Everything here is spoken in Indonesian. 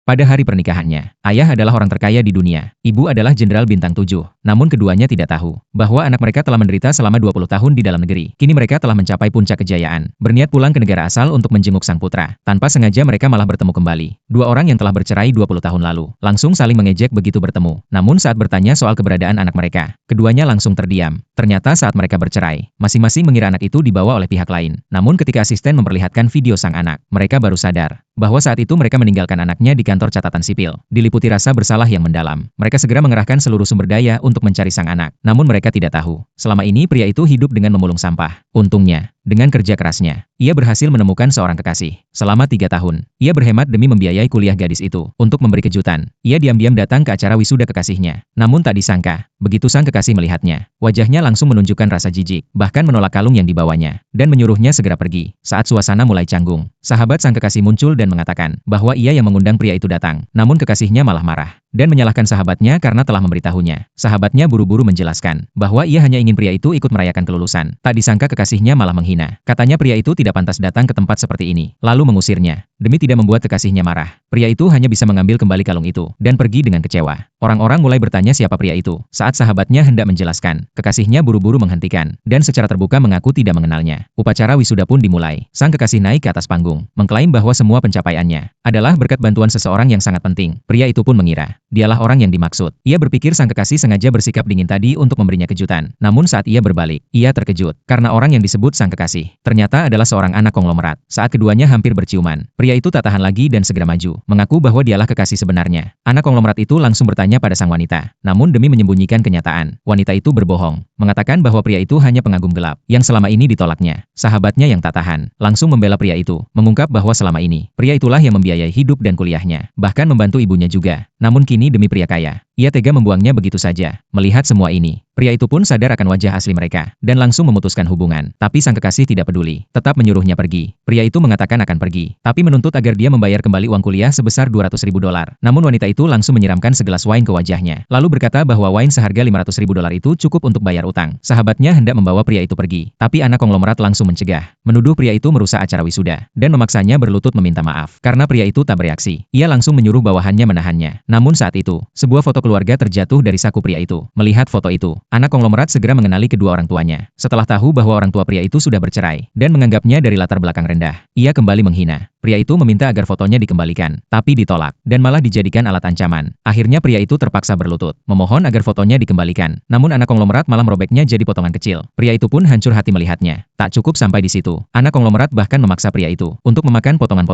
Pada hari pernikahannya, ayah adalah orang terkaya di dunia, ibu adalah jenderal bintang 7. Namun keduanya tidak tahu bahwa anak mereka telah menderita selama 20 tahun di dalam negeri. Kini mereka telah mencapai puncak kejayaan, berniat pulang ke negara asal untuk menjenguk sang putra. Tanpa sengaja mereka malah bertemu kembali. Dua orang yang telah bercerai 20 tahun lalu, langsung saling mengejek begitu bertemu. Namun saat bertanya soal keberadaan anak mereka, keduanya langsung terdiam. Ternyata saat mereka bercerai, masing-masing mengira anak itu dibawa oleh pihak lain. Namun ketika asisten memperlihatkan video sang anak, mereka baru sadar bahwa saat itu mereka meninggalkan anaknya di kantor catatan sipil. Diliputi rasa bersalah yang mendalam, mereka segera mengerahkan seluruh sumber daya untuk mencari sang anak. Namun mereka tidak tahu, selama ini pria itu hidup dengan memulung sampah. Untungnya, dengan kerja kerasnya, ia berhasil menemukan seorang kekasih. Selama 3 tahun, ia berhemat demi membiayai kuliah gadis itu. Untuk memberi kejutan, ia diam-diam datang ke acara wisuda kekasihnya. Namun tak disangka, begitu sang kekasih melihatnya, wajahnya langsung menunjukkan rasa jijik, bahkan menolak kalung yang dibawanya, dan menyuruhnya segera pergi. Saat suasana mulai canggung, sahabat sang kekasih muncul dan mengatakan bahwa ia yang mengundang pria itu datang. Namun kekasihnya malah marah dan menyalahkan sahabatnya karena telah memberitahunya. Sahabatnya buru-buru menjelaskan bahwa ia hanya ingin pria itu ikut merayakan kelulusan. Tak disangka kekasihnya malah menghina. Katanya pria itu tidak pantas datang ke tempat seperti ini, lalu mengusirnya. Demi tidak membuat kekasihnya marah, pria itu hanya bisa mengambil kembali kalung itu dan pergi dengan kecewa. Orang-orang mulai bertanya siapa pria itu. Saat sahabatnya hendak menjelaskan, kekasihnya buru-buru menghentikan dan secara terbuka mengaku tidak mengenalnya. Upacara wisuda pun dimulai. Sang kekasih naik ke atas panggung, mengklaim bahwa semua pencapaiannya adalah berkat bantuan seseorang yang sangat penting. Pria itu pun mengira dialah orang yang dimaksud. Ia berpikir sang kekasih sengaja bersikap dingin tadi untuk memberinya kejutan. Namun saat ia berbalik, ia terkejut karena orang yang disebut sang kekasih ternyata adalah seorang anak konglomerat. Saat keduanya hampir berciuman, pria itu tak tahan lagi dan segera maju, mengaku bahwa dialah kekasih sebenarnya. Anak konglomerat itu langsung bertanya pada sang wanita. Namun demi menyembunyikan kenyataan, wanita itu berbohong, mengatakan bahwa pria itu hanya pengagum gelap yang selama ini ditolaknya. Sahabatnya yang tak tahan, langsung membela pria itu, mengungkap bahwa selama ini, pria itulah yang membiayai hidup dan kuliahnya, bahkan membantu ibunya juga. Namun kini demi pria kaya, ia tega membuangnya begitu saja. Melihat semua ini, pria itu pun sadar akan wajah asli mereka, dan langsung memutuskan hubungan. Tapi sang kekasih tidak peduli, tetap menyuruhnya pergi. Pria itu mengatakan akan pergi, tapi menuntut agar dia membayar kembali uang kuliah sebesar $200.000. Namun wanita itu langsung menyiramkan segelas wine ke wajahnya, lalu berkata bahwa wine seharga $500.000 itu cukup untuk bayar utang. Sahabatnya hendak membawa pria itu pergi, tapi anak konglomerat langsung mencegah, menuduh pria itu merusak acara wisuda, dan memaksanya berlutut meminta maaf. Karena pria itu tak bereaksi, ia langsung menyuruh bawahannya menahannya. Namun saat itu, sebuah foto keluarga terjatuh dari saku pria itu. Melihat foto itu, anak konglomerat segera mengenali kedua orang tuanya. Setelah tahu bahwa orang tua pria itu sudah bercerai, dan menganggapnya dari latar belakang rendah, ia kembali menghina. Pria itu meminta agar fotonya dikembalikan, tapi ditolak, dan malah dijadikan alat ancaman. Akhirnya pria itu terpaksa berlutut, memohon agar fotonya dikembalikan. Namun anak konglomerat malah merobeknya jadi potongan kecil. Pria itu pun hancur hati melihatnya. Tak cukup sampai di situ, anak konglomerat bahkan memaksa pria itu untuk memakan potongan-potongan